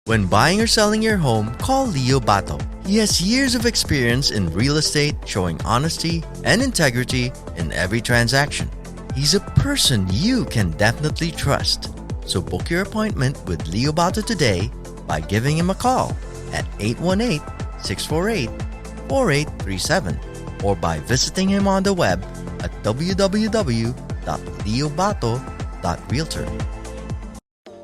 When buying or selling your home, call Leo Bato. He has years of experience in real estate, showing honesty and integrity in every transaction. He's a person you can definitely trust. So book your appointment with Leo Bato today by giving him a call at 818-648-4837 or by visiting him on the web at www.leobato.realtor.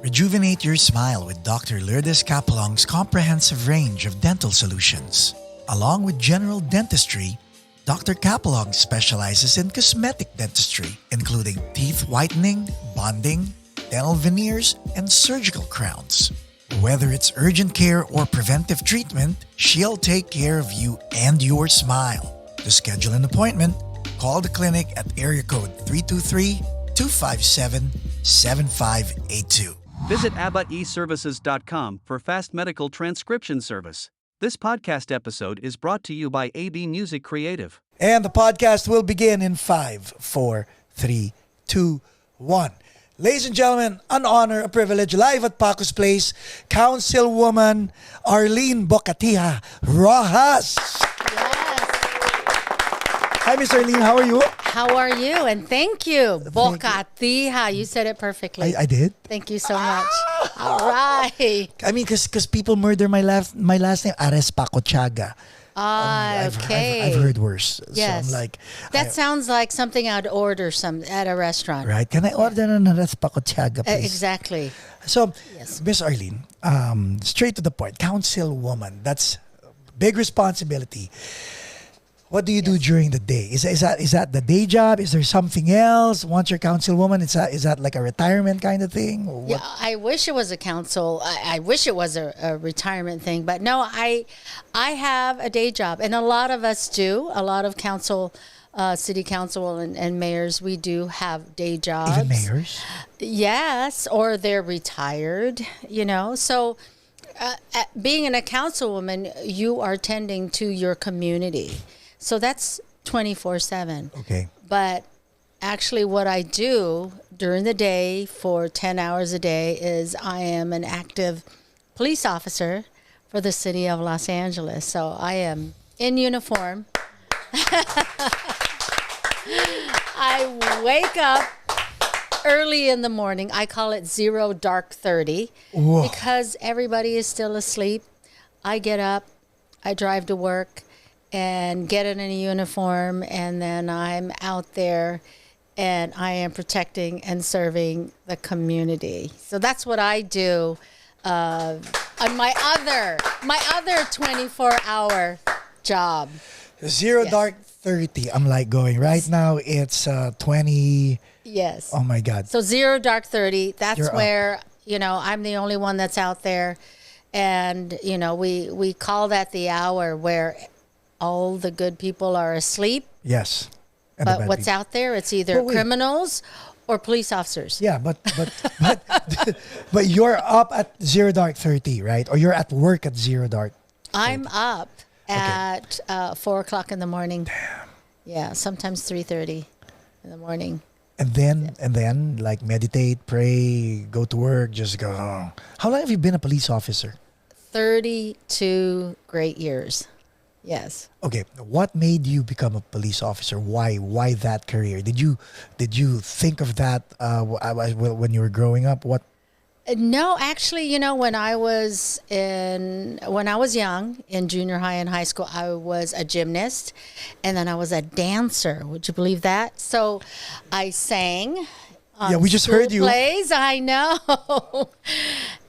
Rejuvenate your smile with Dr. Lourdes Capelong's comprehensive range of dental solutions. Along with general dentistry, Dr. Capelong specializes in cosmetic dentistry, including teeth whitening, bonding, dental veneers, and surgical crowns. Whether it's urgent care or preventive treatment, she'll take care of you and your smile. To schedule an appointment, call the clinic at area code 323-257-7582. Visit ABBAeServices.com for fast medical transcription service. This podcast episode is brought to you by AB Music Creative. And the podcast will begin in 5, 4, 3, 2, 1. Ladies and gentlemen, an honor, a privilege, live at Paco's Place, councilwoman Arleen Bocatija Rojas. Hi, Miss Arleen. How are you? How are you? And thank you. Bocatija. You said it perfectly. I did? Thank you so much. All right. I mean, because people murder my last name, Arespacochaga. Okay. I've heard worse. Yes. So I'm like... That sounds like something I'd order at a restaurant. Right. Can I order an Arespacochaga, please? Exactly. So, Yes. Miss Arleen, straight to the point. Councilwoman, that's big responsibility. What do you do during the day? Is that the day job? Is there something else? Once you're councilwoman, is that like a retirement kind of thing? Or what? Yeah, I wish it was a council. I wish it was a retirement thing. But no, I have a day job. And a lot of us do. A lot of city council and mayors, we do have day jobs. Even mayors? Yes, or they're retired, So being a councilwoman, you are tending to your community. So that's 24/7. Okay. But actually what I do during the day for 10 hours a day is I am an active police officer for the city of Los Angeles. So I am in uniform. I wake up early in the morning. I call it 0 dark 30. Whoa. Because everybody is still asleep. I get up, I drive to work and get in a uniform, and then I'm out there and I am protecting and serving the community. So that's what I do on my other 24-hour job. 0 Yes. dark 30. I'm like going right now. It's 20. Yes. Oh my God. So 0 dark 30. That's You're where I'm the only one that's out there, and we call that the hour where all the good people are asleep. Yes. And But what's out there? It's either But wait. criminals or police officers. Yeah, but but you're up at 0 dark 30, right? Or you're at work at 0 dark. I'm up at 4 o'clock in the morning. Damn. Yeah, sometimes 3:30 in the morning. And then like meditate, pray, go to work, just go. Oh. How long have you been a police officer? 32 great years. Yes. Okay, what made you become a police officer? Why that career? Did you think of that when you were growing up? What? No, actually, when I was young in junior high and high school, I was a gymnast, and then I was a dancer. Would you believe that? So I sang. Yeah, we just heard you. Plays, I know.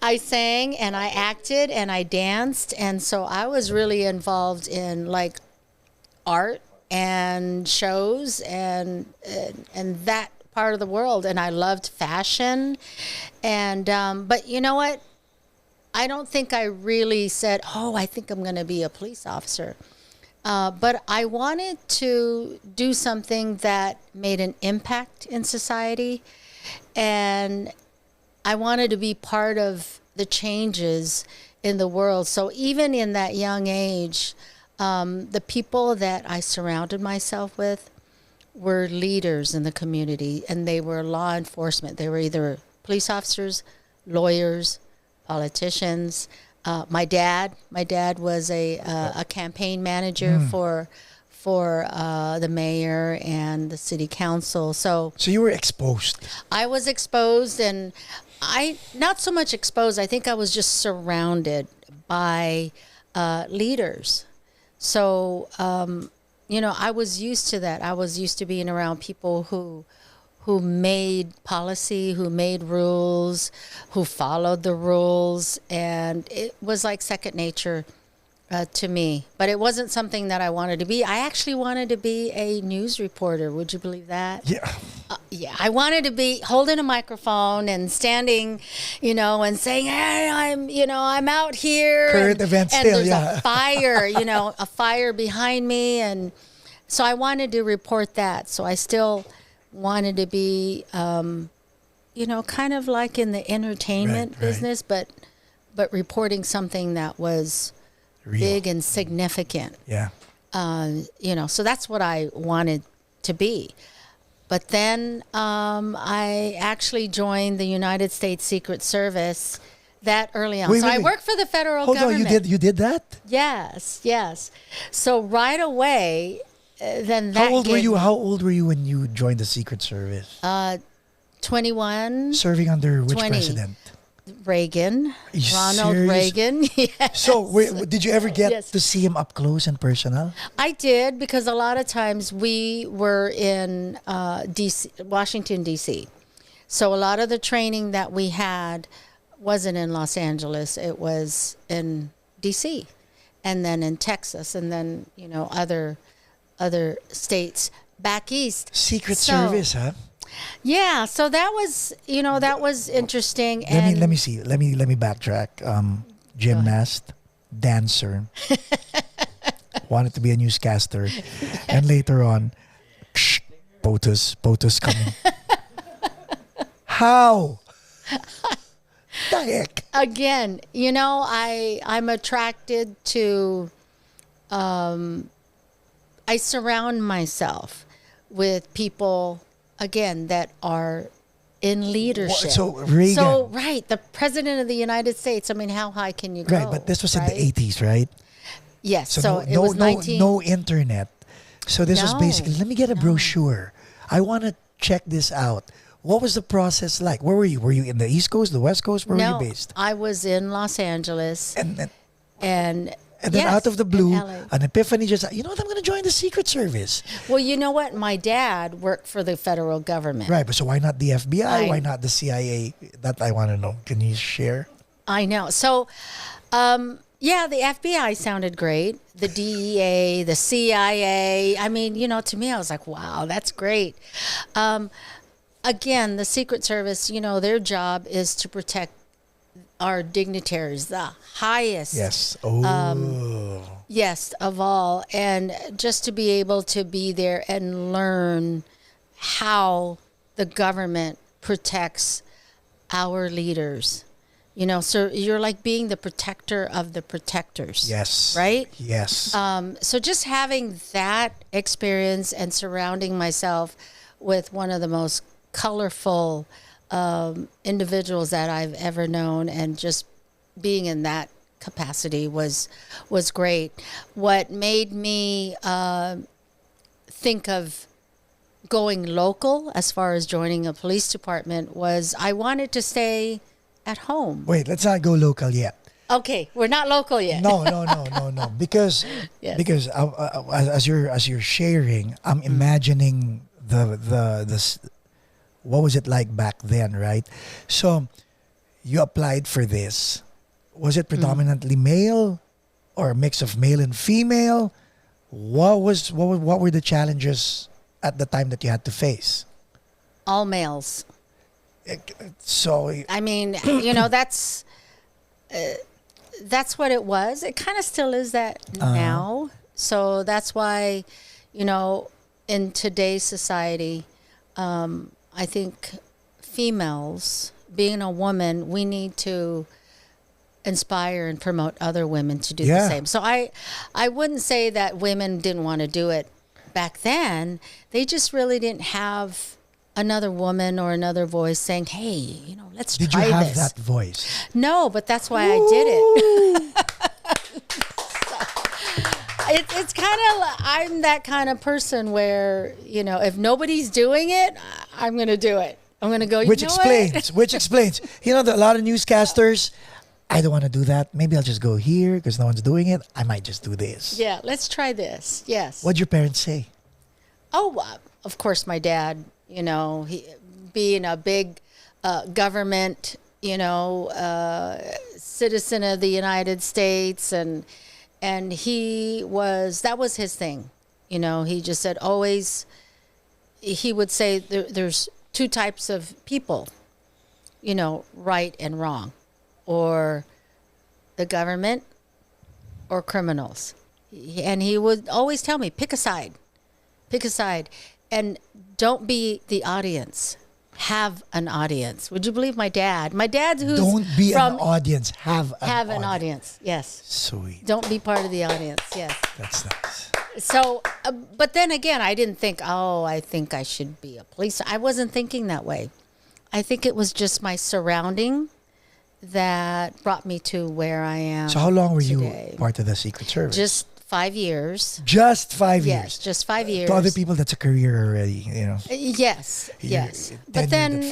I sang and I acted and I danced, and so I was really involved in like art and shows and that part of the world, and I loved fashion. And but you know what? I don't think I really said, "Oh, I think I'm going to be a police officer." But I wanted to do something that made an impact in society, and I wanted to be part of the changes in the world. So even in that young age, the people that I surrounded myself with were leaders in the community, and they were law enforcement. They were either police officers, lawyers, politicians. My dad was a campaign manager for the mayor and the city council. So you were exposed. I was exposed, and I not so much exposed. I think I was just surrounded by leaders. So I was used to that. I was used to being around people who made policy, who made rules, who followed the rules, and it was like second nature to me. But it wasn't something that I wanted to be. I actually wanted to be a news reporter. Would you believe that? Yeah. Yeah, I wanted to be holding a microphone and standing, and saying, "Hey, I'm out here." Current events and still, there's yeah. a fire, a fire behind me, and so I wanted to report that. So I still wanted to be, kind of like in the entertainment Right. business, but reporting something that was Real. big and significant. Yeah. So that's what I wanted to be. But then I actually joined the United States Secret Service that early on. Wait, I wait. worked for the federal Hold government. on, you did that? Yes. So right away, then that How old were gig- you? How old were you when you joined the Secret Service? 21. Serving under which 20. president? Reagan. Are you Ronald serious? Reagan. Yes. So, did you ever get Yes. to see him up close and personal? I did, because a lot of times we were in DC, Washington, D.C. So a lot of the training that we had wasn't in Los Angeles. It was in D.C. and then in Texas, and then, other states back east. Secret So- Service, huh? Yeah, so that was interesting. Let me see. Let me backtrack. Gymnast, dancer, wanted to be a newscaster, and later on, POTUS coming. How? The heck? Again, I'm attracted to. I surround myself with people, again, that are in leadership. So Reagan. So, right, the president of the United States. I mean, how high can you go? Right, but this was in right? the 80s, right? Yes. So, it was 19. no internet. So this was No, basically, let me get a brochure. I want to check this out. What was the process like? Where were you? Were you in the East Coast, the West Coast? Where No, were you based? I was in Los Angeles, And then and then yes, out of the in blue, LA. an epiphany just, you know what, I'm going to join the Secret Service. Well, you know what? My dad worked for the federal government. Right, but so why not the FBI? I- Why not the CIA? That I want to know. Can you share? I know. So, yeah, the FBI sounded great. The DEA, the CIA. I mean, to me, I was like, wow, that's great. Again, the Secret Service, their job is to protect our dignitaries, the highest. Yes. Oh. Yes, of all. And just to be able to be there and learn how the government protects our leaders. So you're like being the protector of the protectors. Yes. Right? Yes. So just having that experience and surrounding myself with one of the most colorful individuals that I've ever known, and just being in that capacity was great. What made me think of going local as far as joining a police department was I wanted to stay at home. Wait, let's not go local yet. Okay, we're not local yet. No. Because Yes. because as you're sharing, I'm imagining the what was it like back then, right? So you applied for this. Was it predominantly male or a mix of male and female? What were the challenges at the time that you had to face? All males. So I mean, that's what it was. It kind of still is that now. So that's why, in today's society, I think females, being a woman, we need to inspire and promote other women to do the Yeah. same. So I wouldn't say that women didn't want to do it back then. They just really didn't have another woman or another voice saying, "Hey, let's Did you try have this." that voice? No, but that's why I did it. It's kind of, I'm that kind of person where, if nobody's doing it, I'm going to do it. I'm going to go, Which explains. A lot of newscasters, I don't want to do that. Maybe I'll just go here because no one's doing it. I might just do this. Yeah, let's try this. Yes. What'd your parents say? Oh, of course, my dad, he being a big government, citizen of the United States, and that was his thing. He just said always, he would say there's two types of people, right and wrong, or the government or criminals. And he would always tell me, pick a side, and don't be the audience. Have an audience. Would you believe my dad? My dad's who's Don't be from an audience. Have an audience. Yes. Sweet. Don't be part of the audience. Yes. That's nice. So, but then again, I didn't think, I think I should be a police. I wasn't thinking that way. I think it was just my surrounding that brought me to where I am. So how long were today. you part of the Secret Service? Just 5 years. Just 5 years. Yes, just 5 years. To other people, that's a career already, Yes, yes. But then,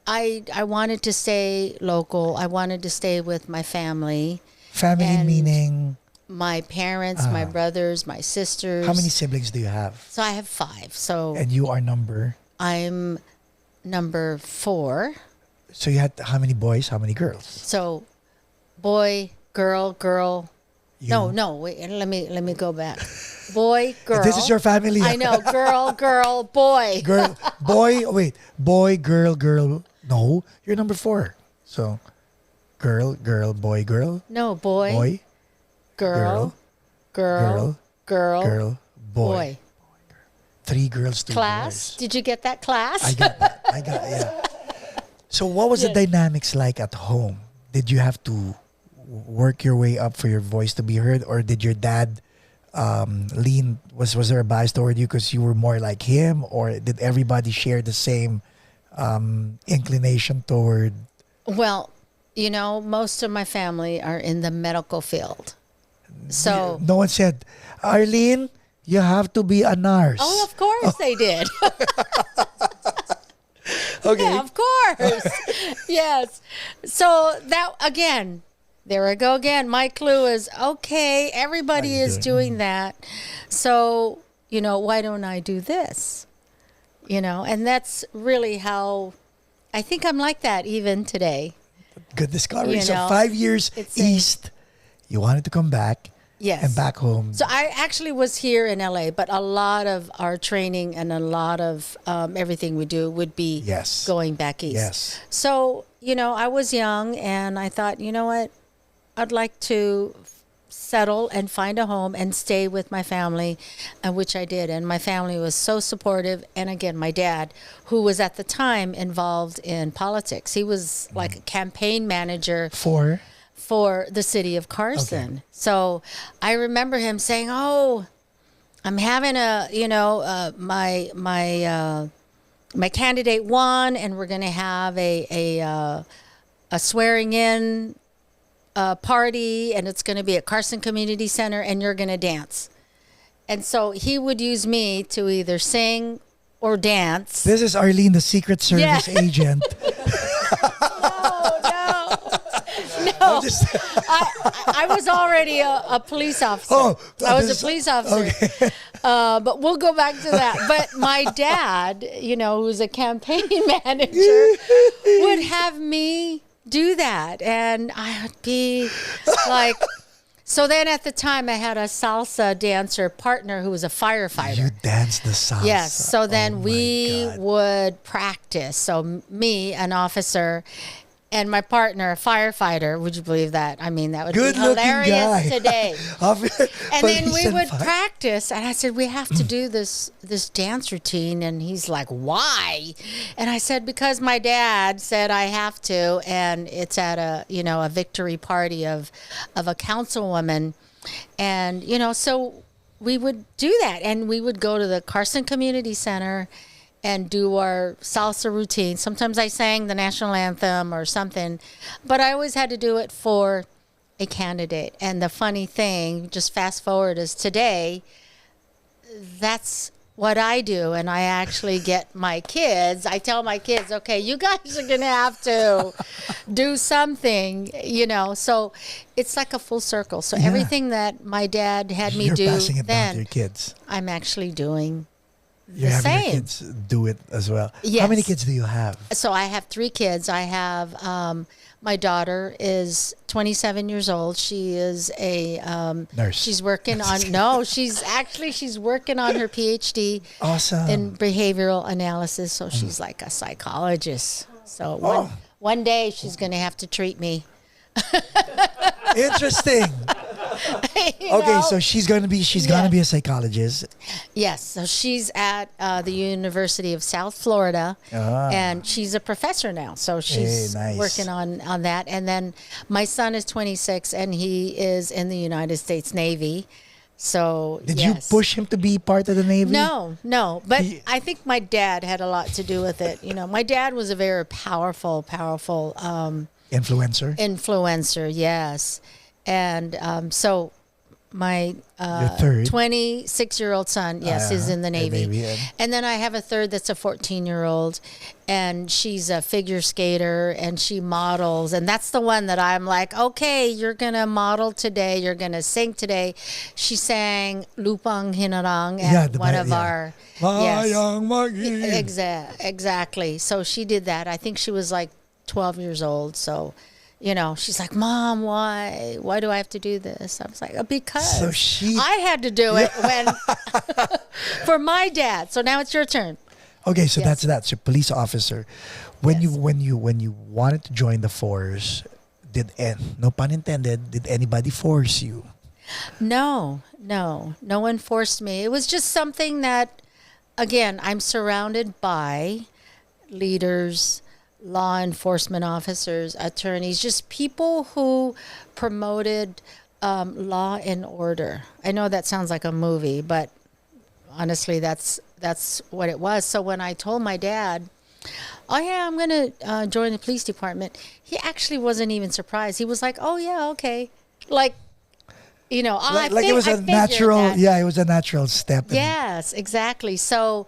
I wanted to stay local. I wanted to stay with my family. Family And meaning? my parents, my brothers, my sisters. How many siblings do you have? So I have 5. So And you are number? I'm number 4. So you had how many boys, how many girls? So boy, girl. You. No, wait, let me go back. Boy, girl. This is your family. I know, girl, boy. Girl, boy, wait. Boy, girl. No, you're number 4. So girl, boy, girl. No, boy. Boy, Girl. Boy. 3 girls, 2 Class? boys. Did you get that, class? I got that. Yeah. So what was the dynamics like at home? Did you have to work your way up for your voice to be heard, or did your dad lean? Was there a bias toward you because you were more like him, or did everybody share the same inclination toward? Well, most of my family are in the medical field. So No one said, Arleen, you have to be a nurse. Oh, of course they did. Okay. Yeah, of course. Yes. So that, again, there I go again. My clue is, okay, everybody is doing that. So, why don't I do this? And that's really how I think I'm like that even today. Good discovery. You So know, 5 years it's east, you wanted to come back. Yes. And back home. So I actually was here in LA, but a lot of our training and a lot of everything we do would be going back east. Yes. So, I was young and I thought, you know what? I'd like to settle and find a home and stay with my family, and which I did. And my family was so supportive. And again, my dad, who was at the time involved in politics, he was like a campaign manager for the city of Carson. Okay. So I remember him saying, "Oh, I'm having my candidate won, and we're going to have a swearing in party, and it's going to be at Carson Community Center, and you're going to dance." And so he would use me to either sing or dance. This is Arleen, the Secret Service agent. No, I was already a police officer. I was a police officer. Okay. But we'll go back to that. But my dad, who's a campaign manager, would have me do that. And I would be like... So then at the time I had a salsa dancer partner who was a firefighter. You danced the salsa. Yes. So then we God. would practice. So me, an officer, and my partner, a firefighter. Would you believe that? I mean, that would be hilarious today. And then we would practice. And I said, we have to do this dance routine. And he's like, why? And I said, because my dad said I have to. And it's at a victory party of a councilwoman. And, so we would do that. And we would go to the Carson Community Center. and do our salsa routine. Sometimes I sang the national anthem or something, but I always had to do it for a candidate. And the funny thing, just fast forward, is today, that's what I do. And I actually get my kids, I tell my kids, okay, you guys are going to have to do something, So it's like a full circle. So everything that my dad had me You're do passing it down to then, your kids. I'm actually doing You're the having your same. kids do it as well. Yes. How many kids do you have? So I have 3 kids. I have my daughter is 27 years old. She is a Nurse. She's working on no. She's working on her PhD Awesome. in behavioral analysis. So she's like a psychologist. So Oh. one day she's going to have to treat me. Interesting. You Okay, know? so she's gonna be a psychologist. Yes, so she's at the University of South Florida, and she's a professor now. So she's nice. working on that. And then my son is 26, and he is in the United States Navy. So Did you push him to be part of the Navy? No, but I think my dad had a lot to do with it. My dad was a very powerful influencer. Yes, and so my Your third? 26-year-old son, yes, is in the Navy. Navy, And then I have a third that's a 14-year-old, and she's a figure skater, and she models. And that's the one that I'm like, okay, you're going to model today. You're going to sing today. She sang Lupang Hinarang at one of our... Yes, exactly. So she did that. I think she was like 12 years old. So... she's like, Mom, why do I have to do this? I was like, because I had to do it for my dad. So now it's your turn. Okay, so that's that. So police officer, when you wanted to join the force, no pun intended, did anybody force you? No one forced me. It was just something that, again, I'm surrounded by leaders, law enforcement officers, attorneys, just people who promoted law and order. I know that sounds like a movie, but honestly, that's what it was. So when I told my dad, oh yeah, I'm going to join the police department, he actually wasn't even surprised. He was like, oh yeah, okay. Like, it was a natural, it was a natural step. Yes, exactly. So,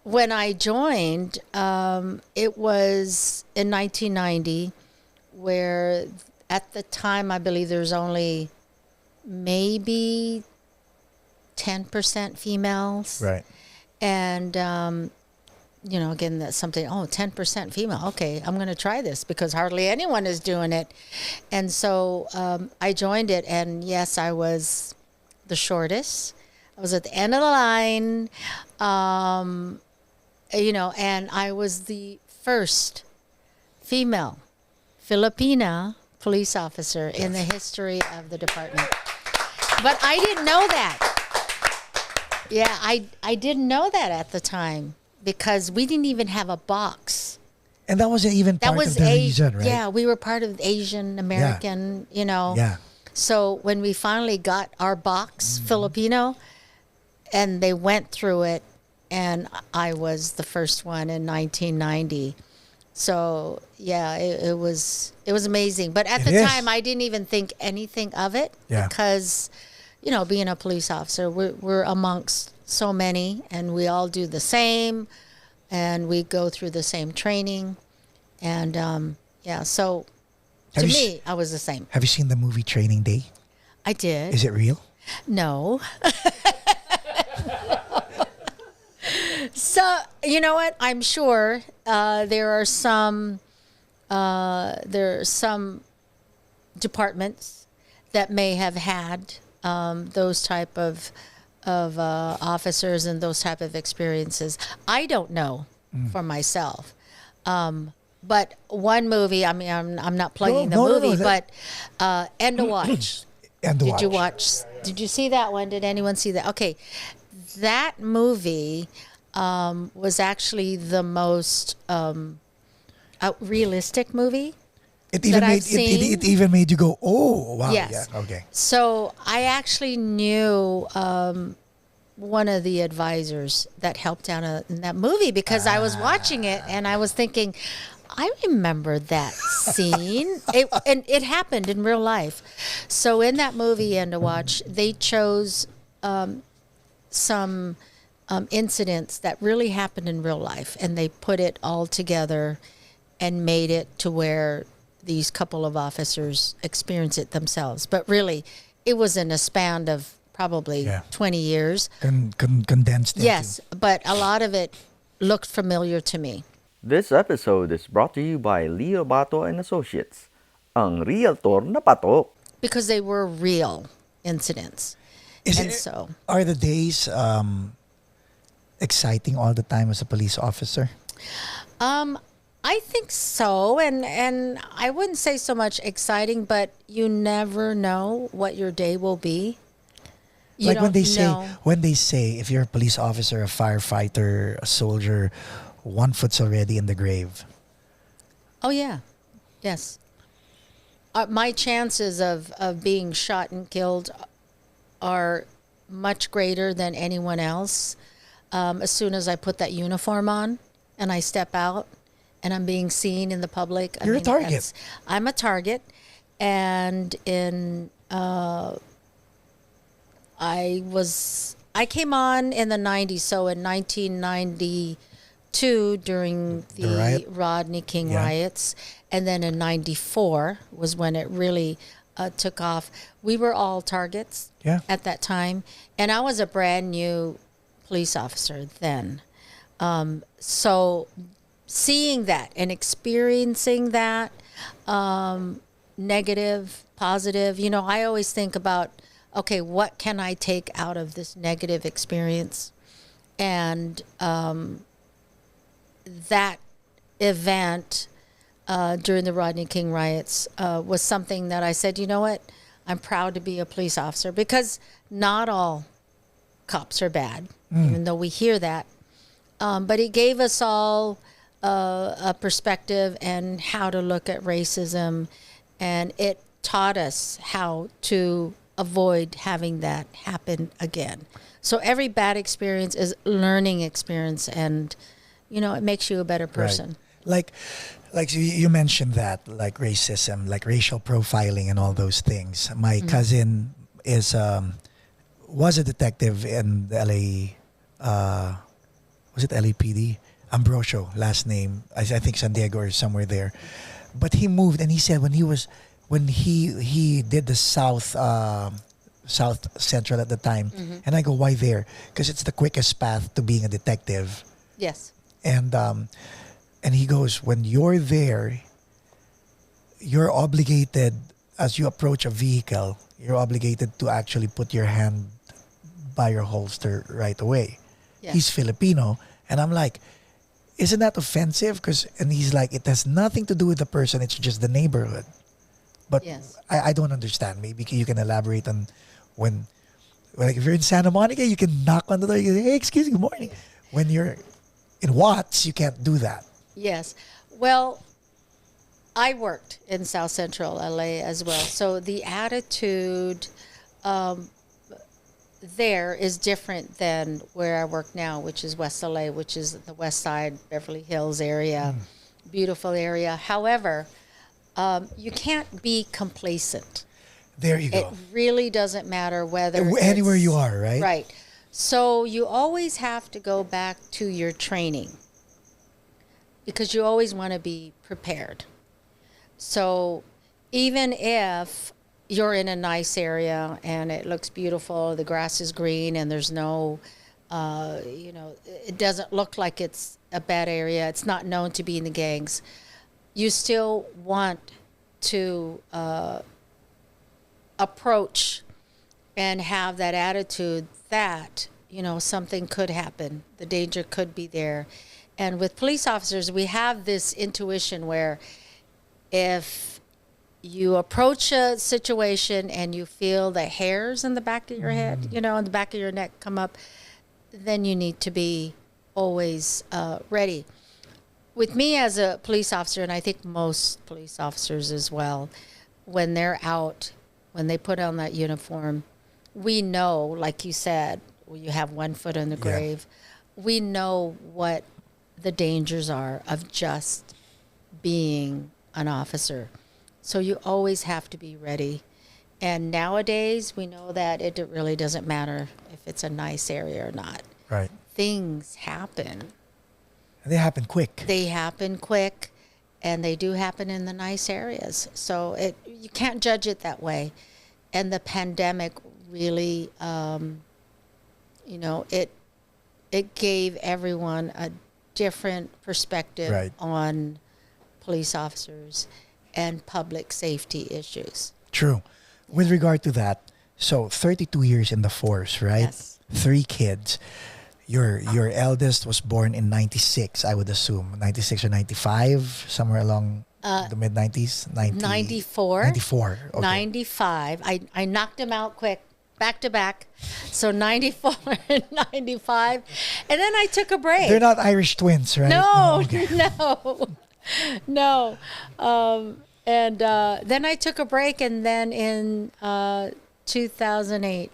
when I joined, it was in 1990, where at the time I believe there was only maybe 10% females. Right. And, again, that's something, 10% female. Okay, I'm going to try this because hardly anyone is doing it. And so I joined it, and yes, I was the shortest. I was at the end of the line. And I was the first female Filipina police officer in the history of the department. But I didn't know that. Yeah, I didn't know that at the time because we didn't even have a box. And that wasn't even part of the reason, right? Yeah, we were part of Asian American, Yeah. So when we finally got our box, Filipino, and they went through it, and I was the first one in 1990. So yeah, it was amazing. But at the time, I didn't even think anything of it because, being a police officer, we're amongst so many, and we all do the same, and we go through the same training, and So to me, I was the same. Have you seen the movie Training Day? I did. Is it real? No. So, you know what? I'm sure there are some departments that may have had those type of officers and those type of experiences. I don't know for myself. But one movie, I mean, I'm not plugging the movie, but End of Watch. Did you see that one? Did anyone see that? Okay. That movie was actually the most realistic movie It even made you go, oh, wow. Yes. Yeah, okay. So I actually knew one of the advisors that helped out in that movie because I was watching it and I was thinking, I remember that scene. It happened in real life. So in that movie, End to Watch, they chose some incidents that really happened in real life, and they put it all together and made it to where these couple of officers experience it themselves. But really, it was in a span of probably 20 years. Condensed. Yes, but a lot of it looked familiar to me. This episode is brought to you by Leo Bato and Associates, ang realtor na patok. Because they were real incidents. Are the days exciting all the time as a police officer? I think so, and I wouldn't say so much exciting, but you never know what your day will be. You Like don't when they say if you're a police officer, a firefighter, a soldier, one foot's already in the grave. Oh yeah, yes. My chances of being shot and killed are much greater than anyone else. As soon as I put that uniform on and I step out and I'm being seen in the public, You're a target. I'm a target, and I came on in the 90s, so in 1992 during the Rodney King riots, and then in 94 was when it really took off. We were all targets at that time, and I was a brand new police officer then. So seeing that and experiencing that, negative, positive, I always think about, okay, what can I take out of this negative experience? And that event during the Rodney King riots was something that I said, you know what? I'm proud to be a police officer, because not all cops are bad, even though we hear that. But it gave us all a perspective and how to look at racism, and it taught us how to avoid having that happen again. So every bad experience is learning experience, and it makes you a better person. Right. Like you mentioned that, like racism, like racial profiling and all those things. My cousin was a detective in the LA, was it LAPD? Ambrosio, last name. I think San Diego or somewhere there. But he moved, and he said when he did the South Central at the time, and I go, why there? Because it's the quickest path to being a detective. Yes. And he goes, when you're there, you're obligated, as you approach a vehicle, you're obligated to actually put your hand by your holster right away. Yes. He's Filipino, and I'm like, isn't that offensive? And he's like, it has nothing to do with the person, it's just the neighborhood. But Yes. I don't understand. Maybe you can elaborate on when like if you're in Santa Monica, you can knock on the door, you say, hey, excuse me, good morning. When you're in Watts, you can't do that. Yes. Well, I worked in South Central LA as well. So the attitude there is different than where I work now, which is West LA, which is the West Side, Beverly Hills area, beautiful area. However, you can't be complacent. There you go. It really doesn't matter whether Anywhere it's- you are, right? Right. So you always have to go back to your training, because you always want to be prepared. So even if you're in a nice area and it looks beautiful, the grass is green, and there's no, it doesn't look like it's a bad area, it's not known to be in the gangs, you still want to approach and have that attitude that, something could happen, the danger could be there. And with police officers, we have this intuition where if you approach a situation and you feel the hairs in the back of your head, in the back of your neck come up, then you need to be always ready. With me as a police officer, and I think most police officers as well, when they're out, when they put on that uniform, we know, like you said, you have one foot in the Yeah. grave. We know what the dangers are of just being an officer. So you always have to be ready. And nowadays, we know that it really doesn't matter if it's a nice area or not. Right. Things happen. And they happen quick. They happen quick, and they do happen in the nice areas. So you can't judge it that way. And the pandemic really, it gave everyone a different perspective Right. on police officers and public safety issues. True. With regard to that, so 32 years in the force, right? Yes. 3 kids. Your eldest was born in 96, I would assume. 96 or 95, somewhere along the mid-90s? 94. 94. Okay. 95. I knocked him out quick, back to back. So 94 and 95. And then I took a break. They're not Irish twins, right? No, okay. no. And then I took a break, and then in 2008.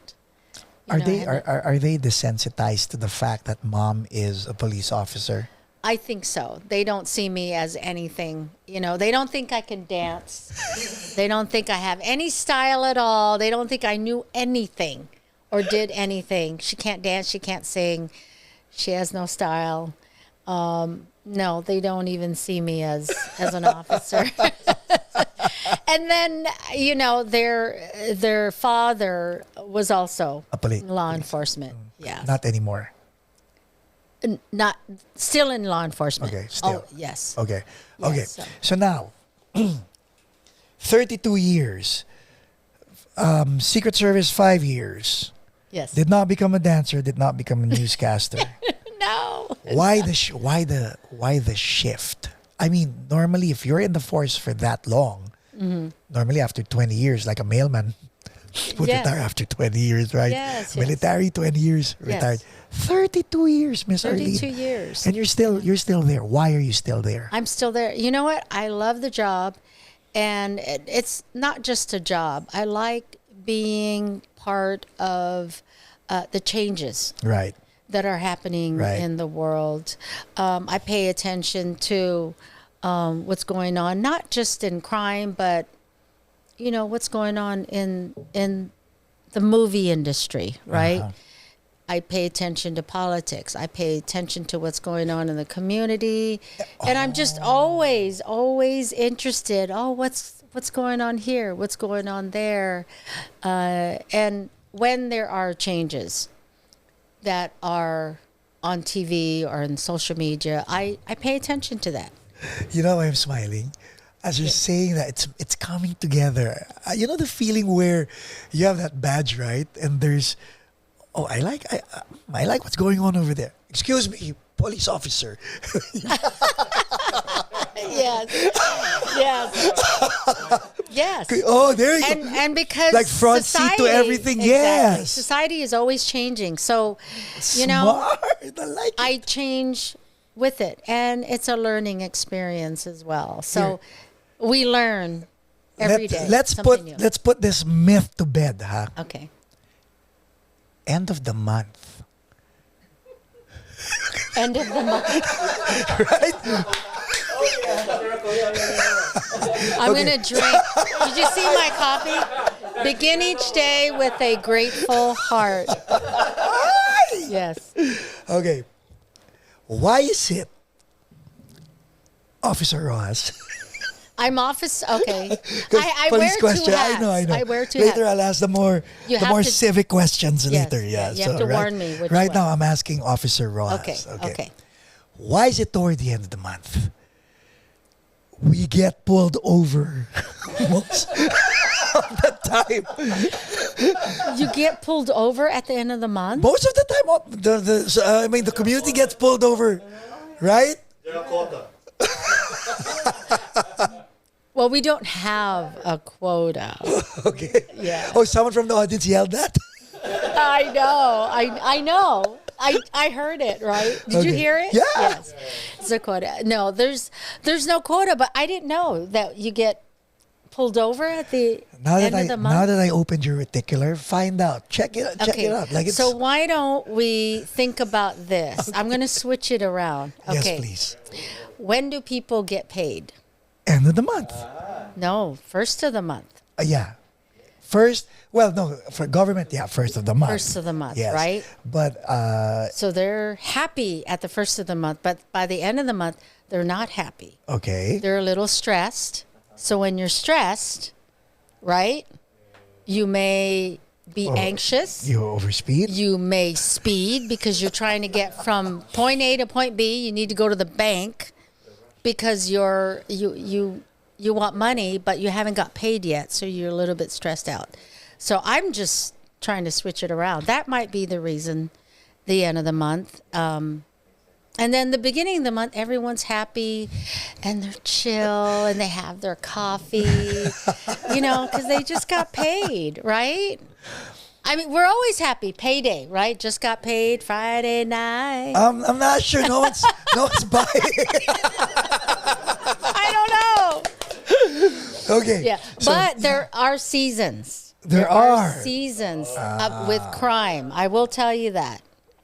Are they desensitized to the fact that mom is a police officer? I think so. They don't see me as anything. They don't think I can dance. They don't think I have any style at all. They don't think I knew anything or did anything. She can't dance. She can't sing. She has no style. No, they don't even see me as an officer. And then, their father was also law enforcement. Yeah. Not anymore. Not still in law enforcement. Okay, still. Oh, yes. Okay. Yes, Okay. So now, 32 years. Secret Service, 5 years. Yes. Did not become a dancer. Did not become a newscaster. No. Why the shift? I mean, normally, if you're in the force for that long, normally after 20 years, like a mailman would Yes. retire after 20 years, right? Yes, yes. Military, 20 years, Yes. retired. 32 years, Miss 32 Arleen. years. And you're still there. Why are you still there? I'm still there. You know what? I love the job, and it's not just a job. I like being part of the changes Right. that are happening Right. in the world. I pay attention to what's going on, not just in crime, but what's going on in the movie industry, right? Uh-huh. I pay attention to politics. I pay attention to what's going on in the community, and I'm just always interested. Oh, what's going on here? What's going on there? And when there are changes that are on TV or in social media, I pay attention to that. You know why I'm smiling? As you're saying that, it's coming together. You know the feeling where you have that badge, right? And there's, I like what's going on over there. Excuse me, police officer. Yes, yes, yes. Oh, there you go. And because Like front seat to society- everything, exactly. yes. Society is always changing, so Smart. I like it. I change with it, and it's a learning experience as well. So we learn every day. Let's something new. put this myth to bed, huh? Okay. End of the month. End of the month. Right? I'm gonna drink. Did you see my coffee? Begin each day with a grateful heart. Yes. Okay. Why is it, Officer Rojas? I'm office. Okay. 'Cause I police wear question. two hats. I know. I wear two Later, hats. I'll ask the more You have to- civic questions Yes, later. Yeah. you have to warn me which right one. now, I'm asking Officer Rojas. Okay. Why is it toward the end of the month we get pulled over most of the time? You get pulled over at the end of the month? Most of the time, the community gets pulled over, right? Well, we don't have a quota. Okay. Yeah. Oh, someone from the audience yelled that? I know. I know. I heard it, right? Did you Okay. hear it? Yeah. Yes. It's a quota. No, there's no quota, but I didn't know that you get pulled over at the end of the month? Now that I opened your reticular, find out. Check it out. Like it's, so why don't we think about this? I'm going to switch it around. Okay. Yes, please. When do people get paid? End of the month. No, first of the month. Yeah. First, well, no, for government, yeah, first of the month. First of the month, yes. right? But So they're happy at the first of the month, but by the end of the month, they're not happy. okay. They're a little stressed. So when you're stressed, right, you may be anxious. You overspeed. You may speed because you're trying to get from point A to point B. You need to go to the bank because you want money, but you haven't got paid yet, so you're a little bit stressed out. So I'm just trying to switch it around. That might be the reason, the end of the month. And then the beginning of the month, everyone's happy and they're chill and they have their coffee, because they just got paid, right? I mean, we're always happy. Payday, right? Just got paid Friday night. I'm not sure. No one's buying. I don't know. Okay. Yeah, but there are seasons. There are seasons with crime. I will tell you that,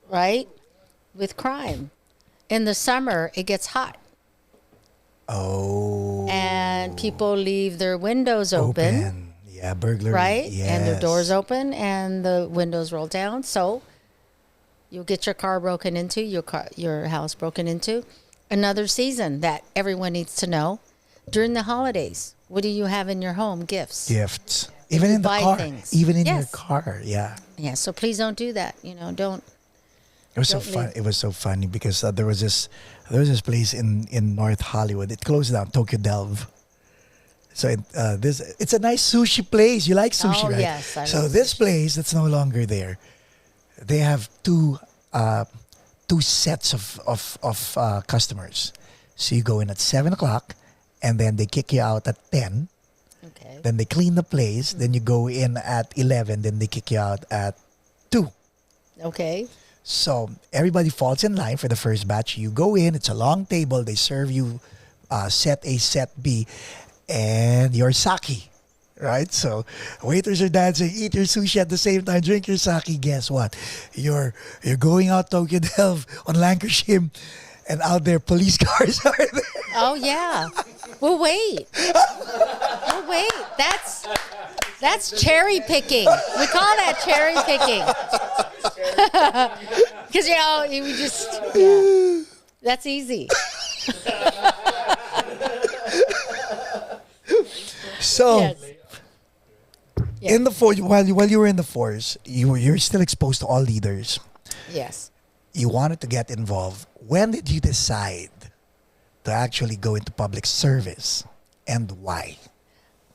right? With crime. In the summer, it gets hot. Oh. And people leave their windows open. Yeah, burglary. Right? Yes. And their doors open and the windows roll down. So you'll get your car broken into, your house broken into. Another season that everyone needs to know. During the holidays, what do you have in your home? Gifts. Even You in the buy car. things. Even in your Yes. car. Yeah. Yeah, so please don't do that. Don't. It was so Don't fun. leave. It was so funny because there was this place in North Hollywood. It closed down, Tokyo Delve. So it's a nice sushi place. You like sushi, Oh, right? yes, I So love this place that's no longer there, they have two sets of customers. So you go in at 7:00, and then they kick you out at 10. Okay. Then they clean the place. Then you go in at 11. Then they kick you out at 2. Okay. So everybody falls in line for the first batch. You go in, it's a long table. They serve you set A, set B, and your sake, right? So waiters are dancing, eat your sushi at the same time, drink your sake. Guess what? You're going out Tokyo Delve on Lancashire, and out there police cars are there. Oh yeah. Well, wait. That's cherry picking. We call that cherry picking. Because you just that's easy. So Yes. in the force, while you were in the force, you're still exposed to all leaders. Yes. You wanted to get involved. When did you decide to actually go into public service, and why?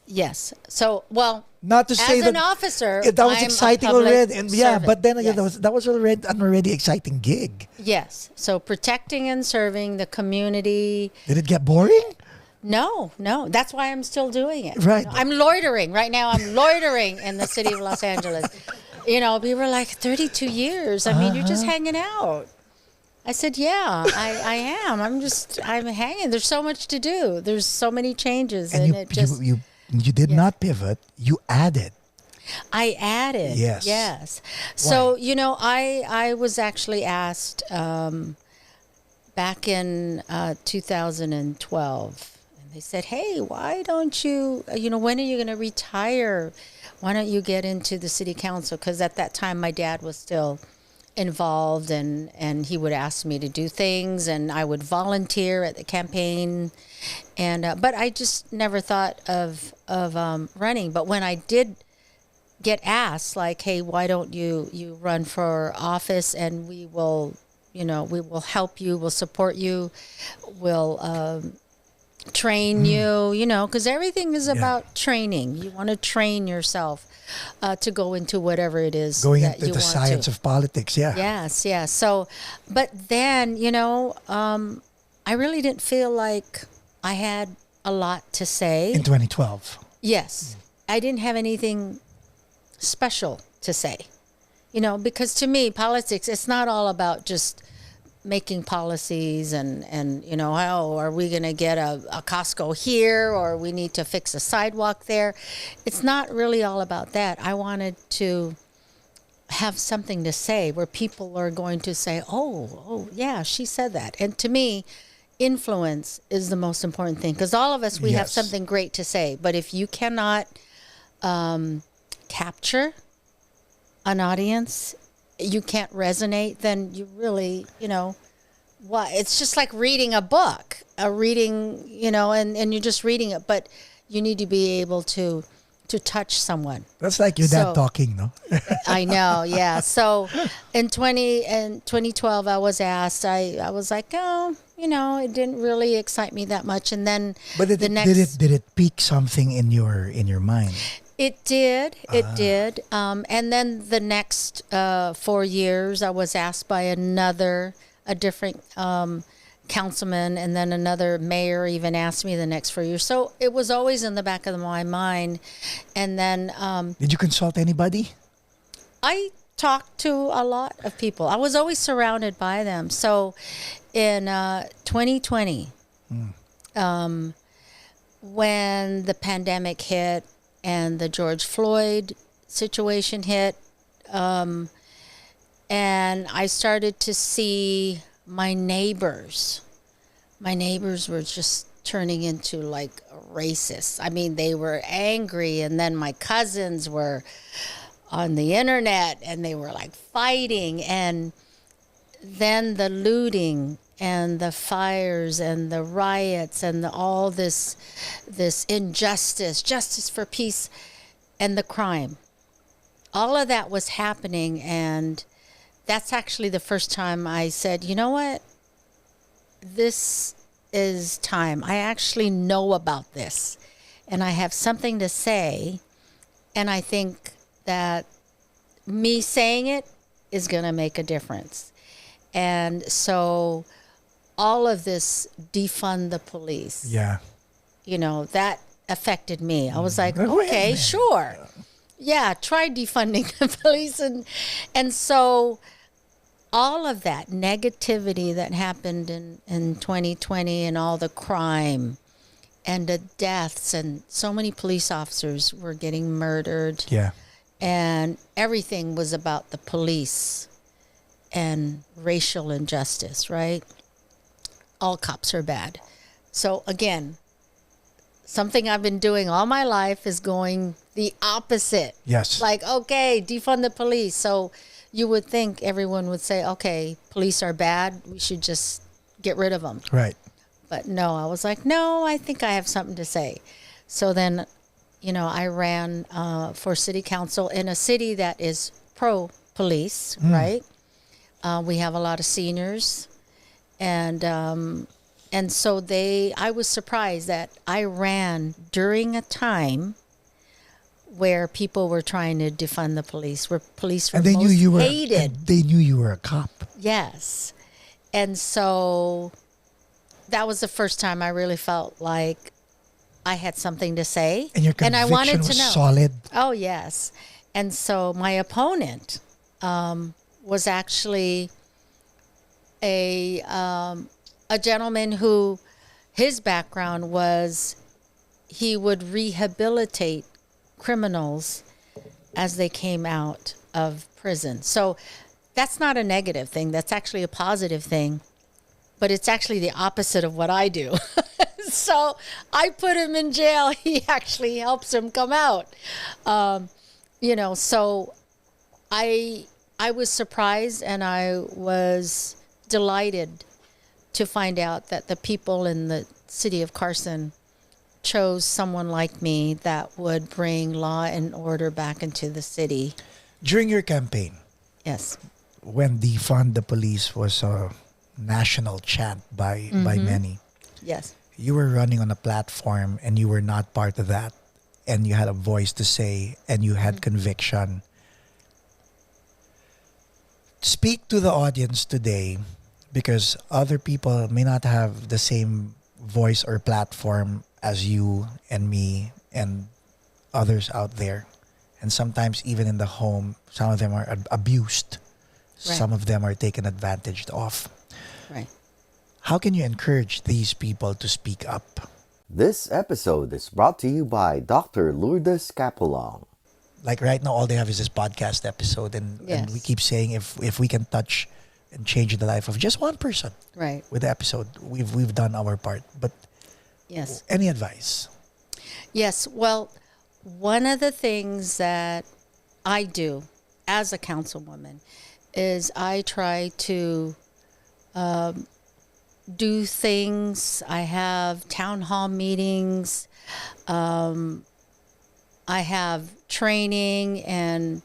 Yes. So, well, Not to say as that an officer, that was I'm a exciting public already, and servant. but then again, Yes. that was already an already exciting gig. Yes. So protecting and serving the community. Did it get boring? No. That's why I'm still doing it. Right. I'm loitering right now. I'm loitering in the city of Los Angeles. People are like 32 years. I mean, you're just hanging out. I said, yeah, I am. I'm hanging. There's so much to do. There's so many changes, And you did not pivot. You added. I added. Yes. So, I was actually asked back in 2012, and they said, hey, why don't you, when are you going to retire? Why don't you get into the city council? Because at that time, my dad was still involved, and he would ask me to do things, and I would volunteer at the campaign. And but I just never thought of running. But when I did get asked, like, hey, why don't you run for office, and we will help you, we'll support you, we'll train you, because everything is about training. You want to train yourself to go into whatever it is Going that into you the want science to. of politics, yeah. Yes. So, but then, I really didn't feel like I had a lot to say. In 2012. Yes. I didn't have anything special to say, because to me, politics, it's not all about just making policies and oh, are we going to get a Costco here, or we need to fix a sidewalk there? It's not really all about that. I wanted to have something to say where people are going to say, oh yeah, she said that. And to me, influence is the most important thing, because all of us, we have something great to say, but if you cannot capture an audience, you can't resonate, then you really, what? It's just like reading a book, and you're just reading it, but you need to be able to touch someone. That's like your dad talking, no? I know, yeah. So in 2012, I was asked, I was like, oh, it didn't really excite me that much. And then But did it pique something in your mind? It did. It did. And then the next 4 years, I was asked by a different councilman, and then another mayor even asked me the next 4 years. So it was always in the back of my mind. And then did you consult anybody? I talked to a lot of people. I was always surrounded by them. So in 2020, when the pandemic hit and the George Floyd situation hit, and I started to see my neighbors were just turning into like racists. I mean, they were angry, and then my cousins were on the internet and they were like fighting, and then the looting and the fires and the riots and all this justice for peace, and the crime. All of that was happening, and that's actually the first time I said, you know what? This is time. I actually know about this, and I have something to say, and I think that me saying it is going to make a difference. And so all of this defund the police. Yeah. That affected me. I was like, okay, sure. Yeah, try defunding the police. And so all of that negativity that happened in 2020, and all the crime and the deaths, and so many police officers were getting murdered. Yeah. And everything was about the police and racial injustice, right? All cops are bad. So again, something I've been doing all my life is going the opposite. Yes. Like, okay, defund the police. So you would think everyone would say, okay, police are bad, we should just get rid of them. Right. But no, I was like, no, I think I have something to say. So then, I ran for city council in a city that is pro-police, right? We have a lot of seniors. And so I was surprised that I ran during a time where people were trying to defund the police, where police were most hated. And they knew you were a cop. Yes. And so that was the first time I really felt like I had something to say. And your conviction I wanted to was know. solid. Oh, yes. And so my opponent was actually a gentleman who, his background was he would rehabilitate criminals as they came out of prison. So that's not a negative thing. That's actually a positive thing. But it's actually the opposite of what I do. So I put him in jail. He actually helps him come out. So I was surprised, and I was delighted to find out that the people in the city of Carson chose someone like me that would bring law and order back into the city. During your campaign, yes, when defund the police was a national chant by many, yes, you were running on a platform and you were not part of that, and you had a voice to say, and you had conviction. Speak to the audience today, because other people may not have the same voice or platform as you and me and others out there. And sometimes even in the home, some of them are abused. Right. Some of them are taken advantage of. Right. How can you encourage these people to speak up? This episode is brought to you by Dr. Lourdes Capulong. Like right now, all they have is this podcast episode, and we Yes. keep saying if we can touch and change the life of just one person Right. with the episode, we've done our part. But Yes. any advice? Yes. Well, one of the things that I do as a councilwoman is I try to do things. I have town hall meetings. I have training, and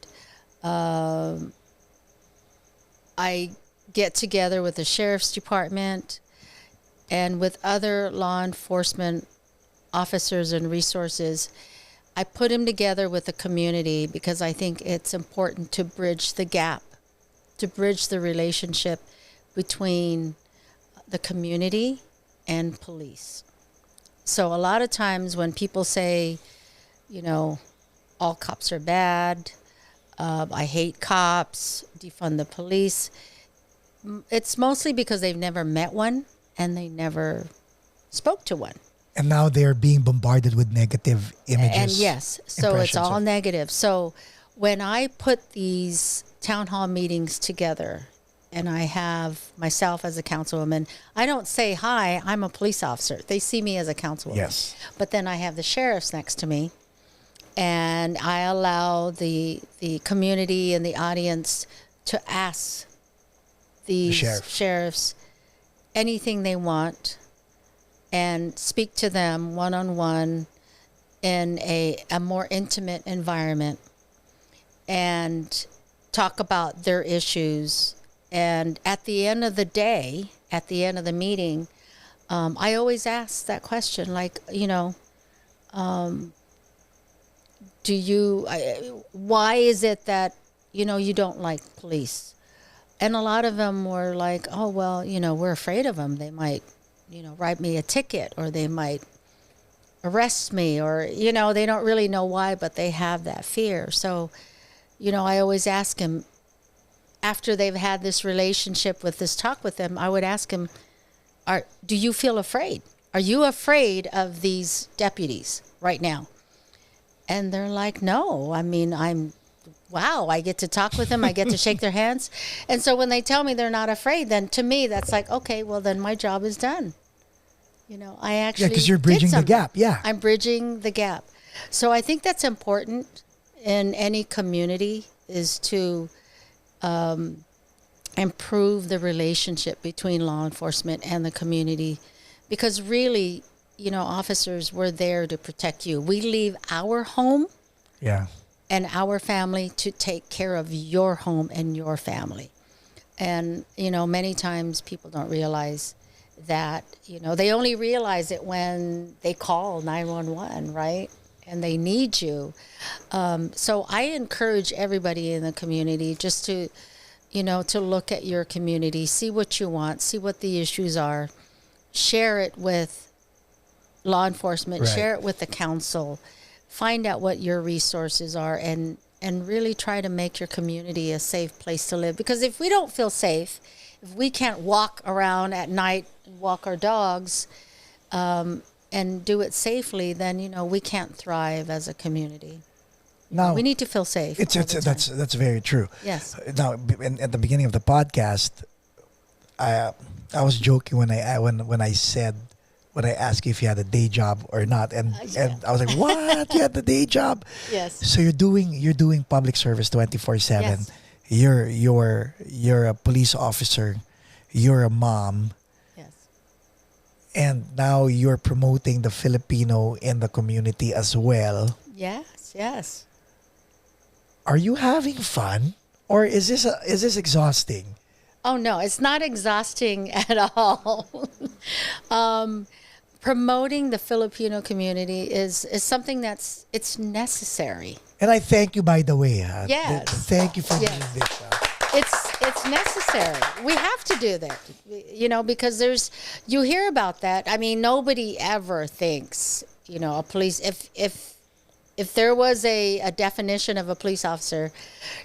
I get together with the sheriff's department and with other law enforcement officers and resources. I put them together with the community because I think it's important to bridge the gap, to bridge the relationship between the community and police. So a lot of times when people say, you know, all cops are bad, I hate cops, defund the police, it's mostly because they've never met one and they never spoke to one. And now they're being bombarded with negative images. And yes, so it's impressions all of- negative. So when I put these town hall meetings together and I have myself as a councilwoman, I don't say, hi, I'm a police officer. They see me as a councilwoman. Yes. But then I have the sheriffs next to me, and I allow the community and the audience to ask these sheriff. sheriffs anything they want and speak to them one-on-one in a more intimate environment and talk about their issues. And at the end of the day, at the end of the meeting, I always ask that question, like, you know, why is it that, you know, you don't like police? And a lot of them were like, oh, well, you know, we're afraid of them. They might, you know, write me a ticket, or they might arrest me, or, you know, they don't really know why, but they have that fear. So, you know, I always ask them, after they've had this relationship with this talk with them, I would ask them, do you feel afraid? Are you afraid of these deputies right now? And they're like, no. I mean, wow, I get to talk with them. I get to shake their hands. And so when they tell me they're not afraid, then to me, that's like, okay, well, then my job is done. You know, I actually because you're did bridging the something. gap. Yeah. I'm bridging the gap. So I think that's important in any community, is to improve the relationship between law enforcement and the community. Because really, you know, officers, we're there to protect you. We leave our home Yeah. and our family to take care of your home and your family. And, you know, many times people don't realize that, you know, they only realize it when they call 911, right? And they need you. So I encourage everybody in the community just to, you know, to look at your community, see what you want, see what the issues are, share it with law enforcement, Right. share it with the council, find out what your resources are, and really try to make your community a safe place to live. Because if we don't feel safe, if we can't walk around at night and walk our dogs and do it safely, then, you know, we can't thrive as a community. Now, We need to feel safe. it's all the time. that's very true. Yes. Now, at the beginning of the podcast, I was joking when I said, when I asked you if you had a day job or not, and I was like, "What? You had the day job?" Yes. So you're doing public service 24/7. Yes. You're a police officer. You're a mom. Yes. And now you're promoting the Filipino in the community as well. Yes. Yes. Are you having fun, or is this exhausting? Oh no, it's not exhausting at all. Promoting the Filipino community is something it's necessary. And I thank you, by the way. Yes. Thank you for Yes. doing this. It's necessary. We have to do that, you know, because you hear about that. I mean, nobody ever thinks, you know, a police, if there was a definition of a police officer,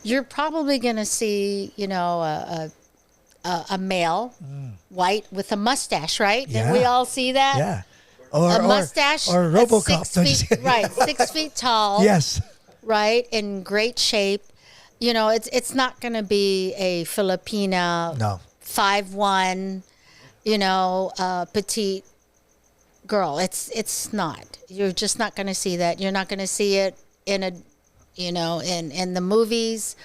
you're probably going to see, you know, a a male, white with a mustache, right? Yeah. Did we all see that? Yeah. A mustache, or that's RoboCop. 6 feet, right? 6 feet tall. Yes. Right, in great shape. You know, it's not going to be a Filipina, No. 5'1", you know, petite girl. It's not. You're just not going to see that. You're not going to see it in a, you know, in the movies,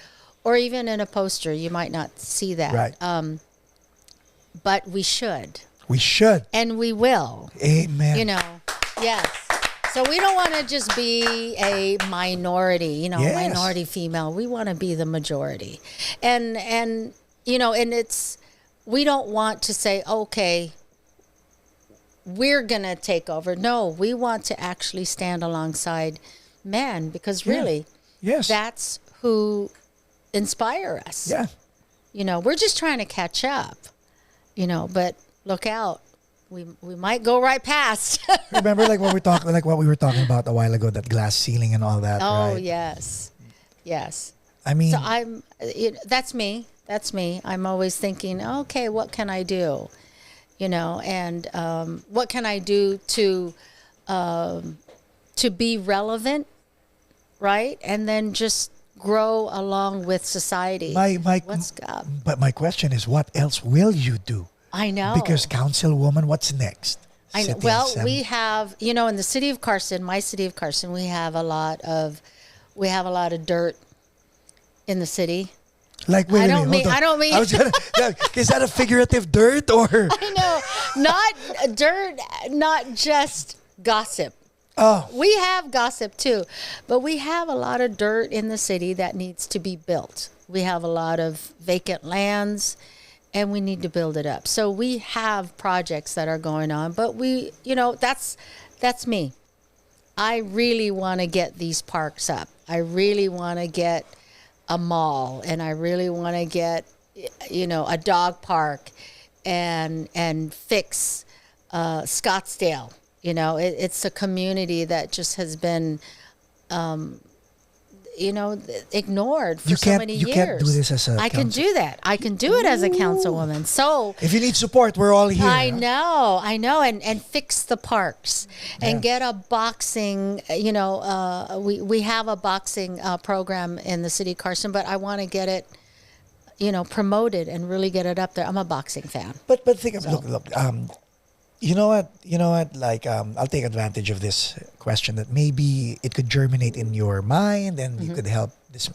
or even in a poster. You might not see that. Right. But we should, We should. and we will. Amen. You know, yes. So we don't want to just be a minority, you know, Yes. minority female. We want to be the majority. And you know, and we don't want to say, okay, we're going to take over. No, we want to actually stand alongside men, because really Yes. that's who inspire us. Yeah. You know, we're just trying to catch up, you know, but look out. We might go right past. Remember, like what we were talking about a while ago, that glass ceiling and all that. Oh, right? yes. Yes. I mean, So that's me. That's me. I'm always thinking, okay, what can I do? You know, and what can I do to be relevant, right? And then just grow along with society. What's up? But my question is, what else will you do? I know. Because councilwoman, what's next? I know. City Well, Assembly. we have, you know, in the city of Carson, my city of Carson, we have a lot of dirt in the city. Like, wait, I wait, don't wait, hold mean- on. I don't mean- Is that a figurative dirt or? I know, not dirt, not just gossip. Oh, We have gossip too, but we have a lot of dirt in the city that needs to be built. We have a lot of vacant lands, and we need to build it up. So we have projects that are going on, but you know, that's me. I really want to get these parks up. I really want to get a mall, and I really want to get, you know, a dog park, and fix Scottsdale. You know, it's a community that just has been, you know, ignored for so many years. You can't do this as a I can do that. I can do it as a councilwoman. So If you need support, we're all here. I know, and fix the parks, and get a boxing. You know, we have a boxing program in the city of Carson, but I want to get it, you know, promoted and really get it up there. I'm a boxing fan. But think of look. You know what? Like, I'll take advantage of this question that maybe it could germinate in your mind, and you could help this.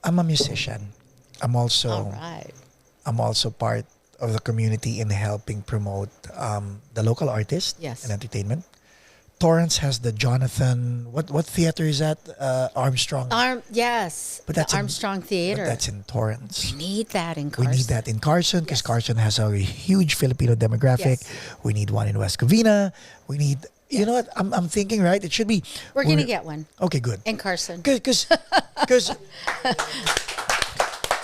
I'm a musician. I'm also All right. I'm also part of the community in helping promote the local artists Yes. and entertainment. Torrance has the Jonathan. What theater is that? Armstrong. Yes, But the that's in- Armstrong But Theater. that's in Torrance. We need that in We Carson. need that in Carson because Yes. Carson has a huge Filipino demographic. Yes. We need one in West Covina. We need. You know what? I'm thinking, right? It should be. We're gonna get one Okay, good. in Carson. Because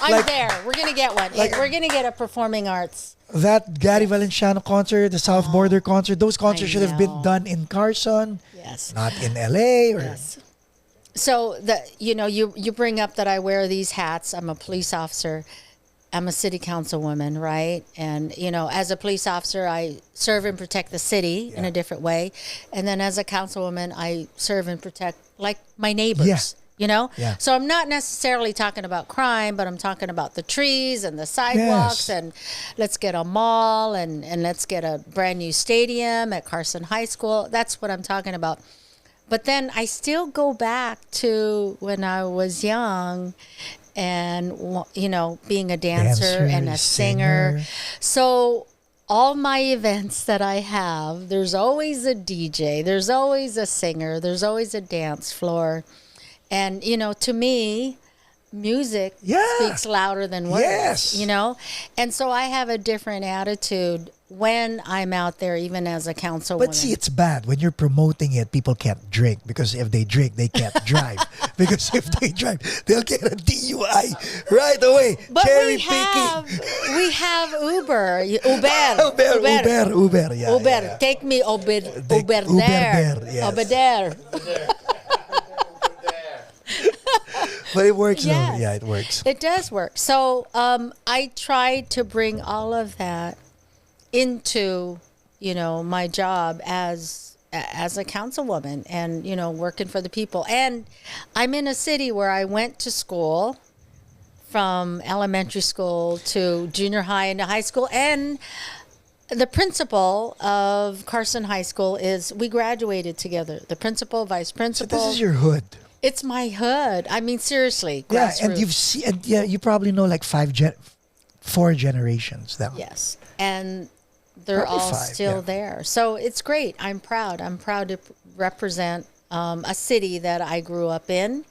I'm like- there. We're gonna get one. We're gonna get a performing arts. that Gary Valenciano concert, the South Border concert, those concerts should have been know. done in Carson, Yes. not in LA or. Yes. So you bring up that I wear these hats. I'm a police officer. I'm a city councilwoman, right? And as a police officer, I serve and protect the city in a different way, and then as a councilwoman, I serve and protect like my neighbors. Yeah. Yeah. So I'm not necessarily talking about crime, but I'm talking about the trees and the sidewalks, Yes. and let's get a mall and let's get a brand new stadium at Carson High School. That's what I'm talking about. But then I still go back to when I was young and, being a dancer and a singer. So all my events that I have, there's always a DJ, there's always a singer, there's always a dance floor. And, to me, music speaks louder than words, Yes. And so I have a different attitude when I'm out there, even as a councilwoman. But see, it's bad when you're promoting it. People can't drink because if they drink, they can't drive. Because if they drive, they'll get a DUI right away. But Cherry we have Uber. Uber. Yeah, Uber. yeah. Take me Uber Uber there. there, yes. Uber there. But it works. Yes. Though. Yeah, it works. It does work. So I try to bring all of that into, my job as a councilwoman and, working for the people. And I'm in a city where I went to school from elementary school to junior high and to high school. And the principal of Carson High School we graduated together. The principal, vice So principal. this is your hood. It's my hood. I mean, seriously. Yeah, Grassroots. and you probably know like 4 generations now. Yes. And they're Probably all 5, still yeah. there. So it's great. I'm proud. I'm proud to represent a city that I grew up in.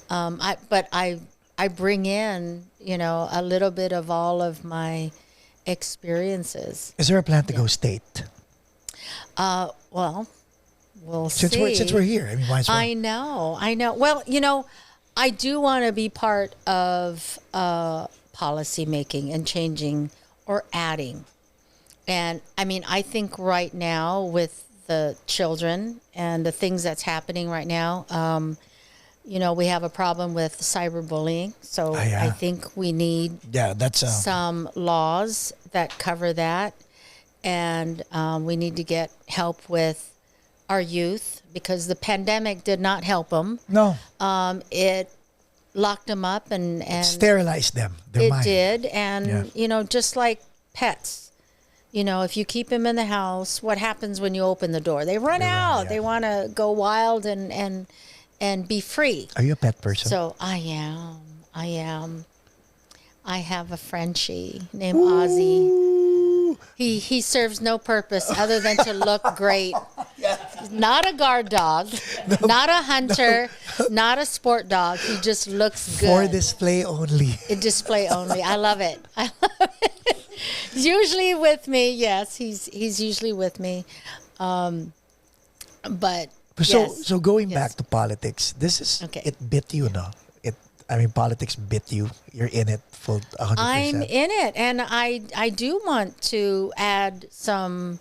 But I bring in, a little bit of all of my experiences. Is there a plan to go state? Well, we'll Since see. we're here, I mean, might as well. I know. Well, I do want to be part of policy making and changing or adding. And I mean, I think right now with the children and the things that's happening right now, we have a problem with cyberbullying. So Yeah. I think we need Yeah, that's some laws that cover that. And we need to get help with our youth because the pandemic did not help them. no. It locked them up and Sterilize them. Their it mind. did. And, Yeah. just like pets, if you keep them in the house, what happens when you open the door? They run out. yeah. They want to go wild and be free. Are you a pet person? So I am. I have a Frenchie named Ozzy. He serves no purpose other than to look great. He's not a guard dog, not a hunter, not a sport dog. He just looks good. For display only. A display only. I love it. He's usually with me. Yes, he's usually with me. But So going Yes. back to politics, this is Okay. it bit you, no? Politics bit you. You're in it full 100%. I'm in it, and I do want to add some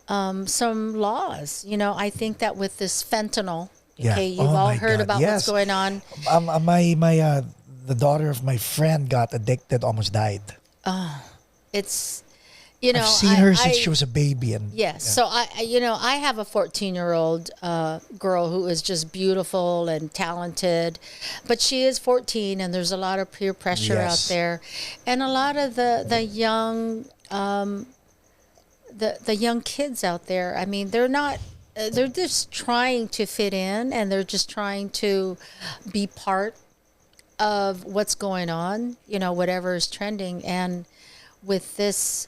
laws. I think that with this fentanyl, Yeah. okay, you've Oh all my heard God, about yes. what's going on. The daughter of my friend got addicted, almost died. It's I've seen her since she was a baby, and Yes. So I have a 14-year-old girl who is just beautiful and talented, but she is 14, and there's a lot of peer pressure out Yes. there, and a lot of the young the young kids out there. I mean, they're not. They're just trying to fit in, and they're just trying to be part of what's going on. Whatever is trending, and with this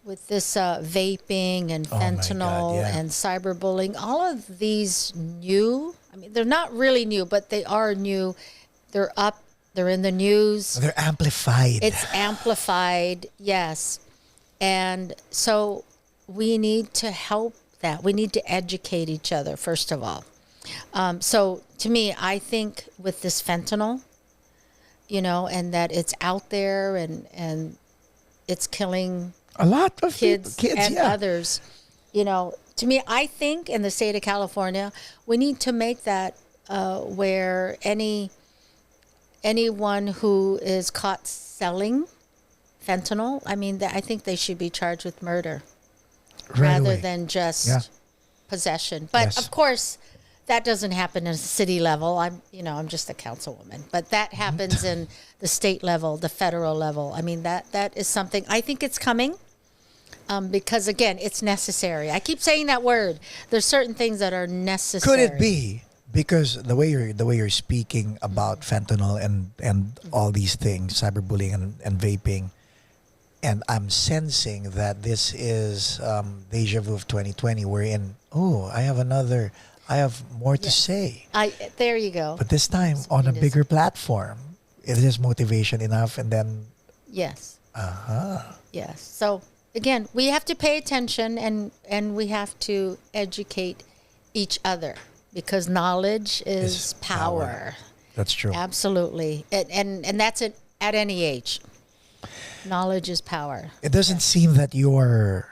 vaping and Oh my God, fentanyl yeah. and cyberbullying, all of these new, I mean, they're not really new, but they are new. They're up, they're in the news. they're amplified. It's amplified, yes. And so we need to help that. We need to educate each other, first of all. So to me, I think with this fentanyl, and that it's out there and it's killing a lot of kids and yeah. others. To me, I think in the state of California, we need to make that where anyone who is caught selling fentanyl, I mean, I think they should be charged with murder Right rather away. than just Yeah. possession. But Yes. of course, that doesn't happen at a city level. I'm just a councilwoman, but that happens in the state level, the federal level. I mean, that is something I think it's coming. Because again, it's necessary. I keep saying that word. There's certain things that are necessary. Could it be because the way you're speaking about fentanyl and all these things, cyberbullying and vaping, and I'm sensing that this is deja vu of 2020. Wherein, I have more to say, There you go. but this time on a it is. bigger platform. Is this motivation enough? And then, Yes. Yes. So again, we have to pay attention and we have to educate each other because knowledge is power. that's true. Absolutely. And that's it at any age. Knowledge is power. It doesn't seem that you're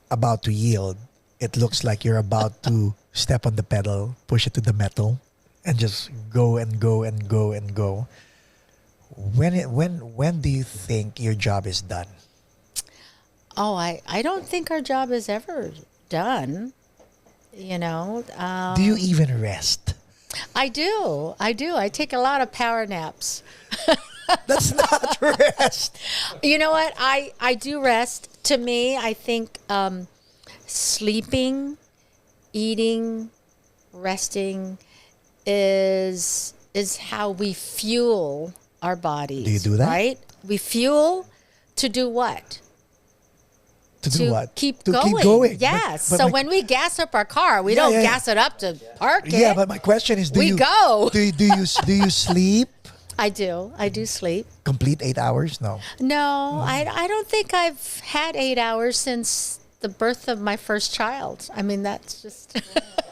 about to yield. It looks like you're about to step on the pedal, push it to the metal. and just go and go and go and go. When do you think your job is done? Oh, I don't think our job is ever done. You know, Do you even rest? I do. I take a lot of power naps. That's not rest. You know what? I do rest. To me, I think sleeping, eating, resting is how we fuel our bodies. Do you do that? Right? We fuel to do what? To do what? Keep to going. keep going. Yes. But so my- when we gas up our car, we Yeah, don't yeah, yeah. gas it up to park it. Yeah, but my question is, We go. Do you sleep I do. I do sleep. complete 8 hours? No. No, I don't think I've had 8 hours since the birth of my first child. I mean, that's just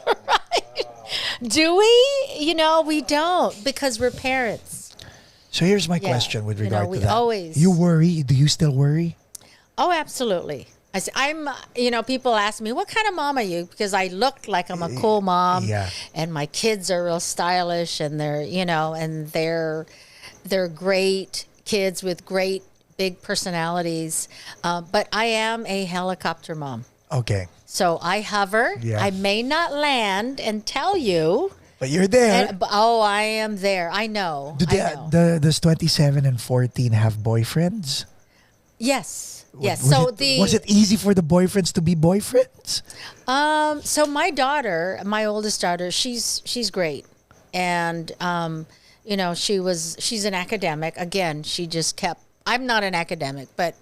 right. Do we? You know, we don't because we're parents. So here's my Yeah. question with You know, regard we to that. always- You worry? Do you still worry? Oh, absolutely. I'm, you know, people ask me, what kind of mom are you? Because I look like I'm a cool mom. Yeah. And my kids are real stylish and they're, you know, and they're great kids with great big personalities. But I am a helicopter mom. Okay, So I hover. Yeah. I may not land and tell you. but you're there. Oh, I am there. I know. Do I know. does 27 and 14 have boyfriends? Yes. Yes. Was it easy for the boyfriends to be boyfriends? So my daughter, my oldest daughter, she's great, and you know, she's an academic. Again, she just kept. I'm not an academic, but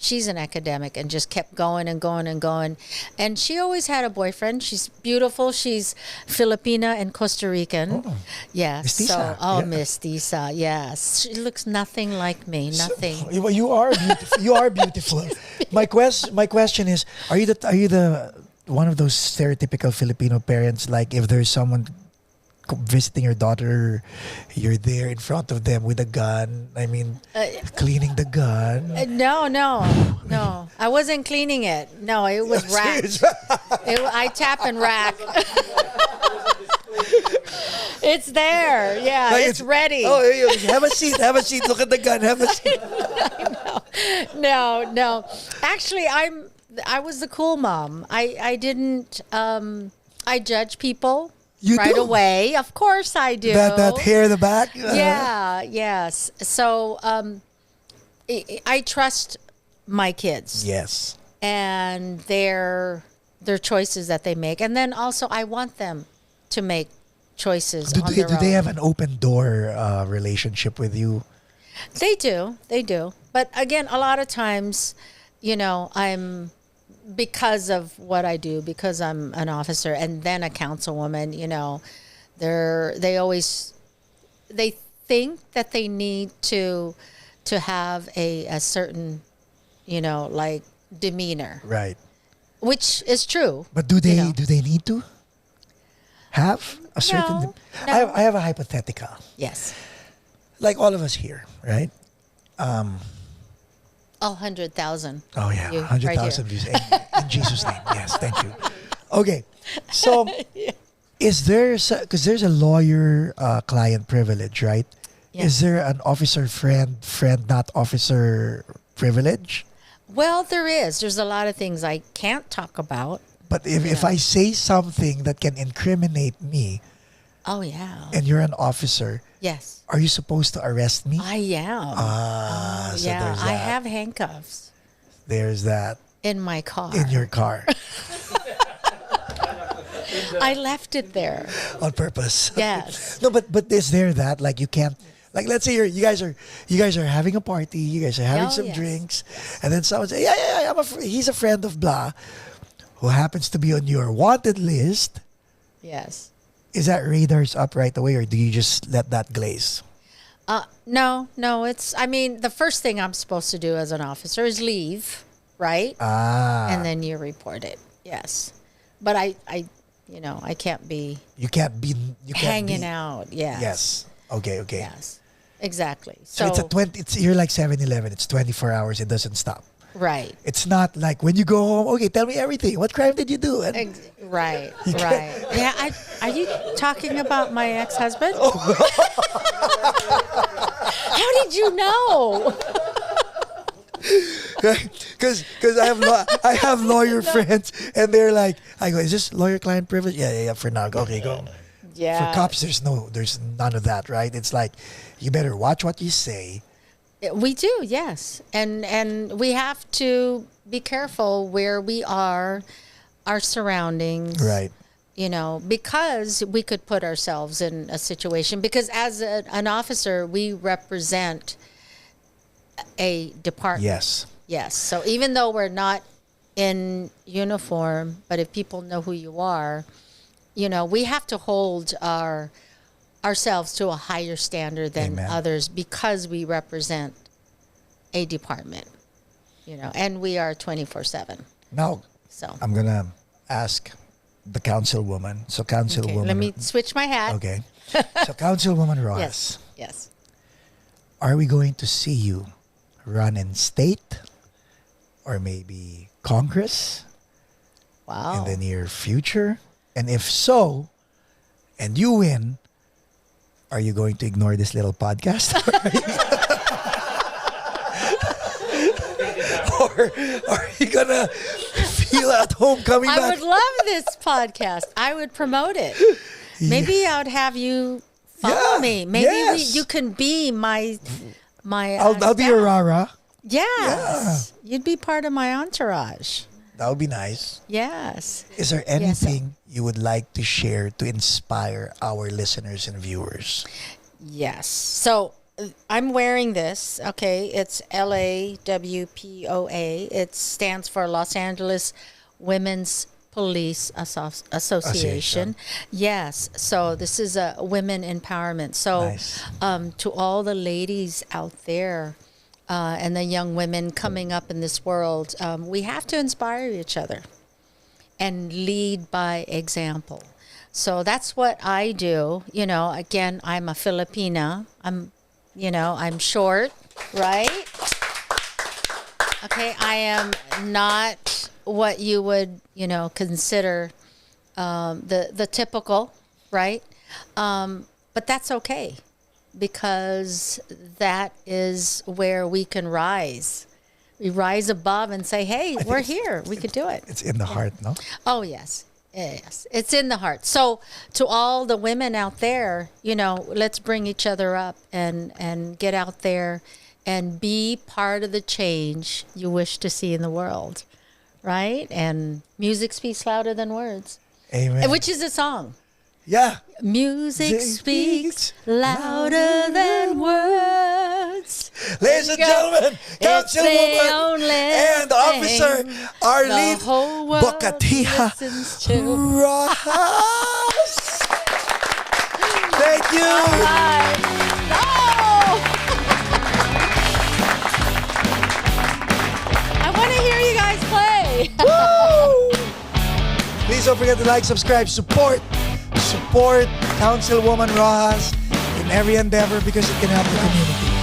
she's an academic and just kept going and going and going. And she always had a boyfriend. She's beautiful. She's Filipina and Costa Rican. Oh. Yeah. Mestiza, So, yeah. mestiza. Yes. She looks nothing like me. Nothing. You are beautiful. You are beautiful. My question is: Are you the one of those stereotypical Filipino parents? Like, if there's someone visiting your daughter, you're there in front of them with a gun. I mean, cleaning the gun. No. I wasn't cleaning it. No, it was racked. I tap and rack. It's there. Yeah, Like, it's ready. Oh, have a seat. Have a seat. Look at the gun. Have a seat. No. Actually, I was the cool mom. I didn't. I judge people You right do? away. Of course, I do. That hair in the back. Yeah. Yes. So I trust my kids. Yes. And their choices that they make, and then also I want them to make choices Do on they, their do own. they have an open door relationship with you? They do, but again, a lot of times, you know, because of what I do, because I'm an officer and then a councilwoman, you know, they think that they need to have a certain, you know, like demeanor, Right. which is true. But do they you know. do they need to have a certain? No. I have a hypothetical. Yes. Like all of us here, right? Oh, 100,000. Oh yeah, You, 100,000 right views in Jesus' name. Yes, thank you. Okay, so is there because there's a lawyer client privilege, right? Yeah. Is there an officer friend not officer privilege? Well, there is. There's a lot of things I can't talk about. But if I say something that can incriminate me Oh, yeah. and you're an officer, Yes. are you supposed to arrest me? I am. So Yeah, there's I that. have handcuffs There's that in my car. in your car I left it there. on purpose. Yes. No, but is there that like you can't like let's say you guys are having a party, you guys are having Oh, some yes. drinks, and then someone say yeah he's a friend of blah, who happens to be on your wanted list. Yes. Is that radars up right away, or do you just let that glaze? No. I mean, the first thing I'm supposed to do as an officer is leave, right? And then you report it. Yes. But I can't be You can't be hanging out. Yes. Yes. Okay. Yes. Exactly. So it's a 20. You're like 7-Eleven. It's 24 hours. It doesn't stop. Right. It's not like when you go home, okay, tell me everything. What crime did you do? And Right. Right. Yeah. Are you talking about my ex-husband? How did you know? Because I have lawyer friends, and they're like, I go, is this lawyer-client privilege? Yeah. For now, okay, go. Yeah. For cops, there's none of that, right? It's like, you better watch what you say. We do, yes, and we have to be careful where we are, our surroundings, Right. Because we could put ourselves in a situation. Because as an officer, we represent a department. Yes. Yes. So even though we're not in uniform, but if people know who you are, we have to hold ourselves to a higher standard than Amen. others because we represent a department, and we are 24/7. Now, So I'm going to ask the councilwoman. So, councilwoman. okay, let me switch my hat. Okay. So, Councilwoman Rojas, Yes. Yes. are we going to see you run in state or maybe Congress Wow. in the near future? And if so, and you win, are you going to ignore this little podcast? Or are you going to feel at home coming I back? would love this podcast. I would promote it. Maybe I would have you follow Yeah, me. Maybe yes. you can be my. I'll be your Rara. Yes. You'd be part of my entourage. That would be nice. Yes. Is there anything you would like to share to inspire our listeners and viewers? Yes. So I'm wearing this. Okay. It's LAWPOA. It stands for Los Angeles Women's Police Association. Yes. So this is a women empowerment. So Nice. To all the ladies out there and the young women coming up in this world, we have to inspire each other and lead by example. So that's what I do. Again, I'm a Filipina. I'm short, right? Okay, I am not what you would, consider the typical, right? But that's okay because that is where we can rise. We rise above and say, hey, we're here. We could do it. It's in the heart, no? Oh, yes. Yes. It's in the heart. So to all the women out there, let's bring each other up and get out there and be part of the change you wish to see in the world. Right? And music speaks louder than words. Amen. Which is a song. Yeah. Music speaks louder than words. Ladies and gentlemen, Councilwoman and Officer Arleen Bocatija Rojas. Thank you. I want to hear you guys play. Please don't forget to like, subscribe, support Councilwoman Rojas in every endeavor because it can help the community.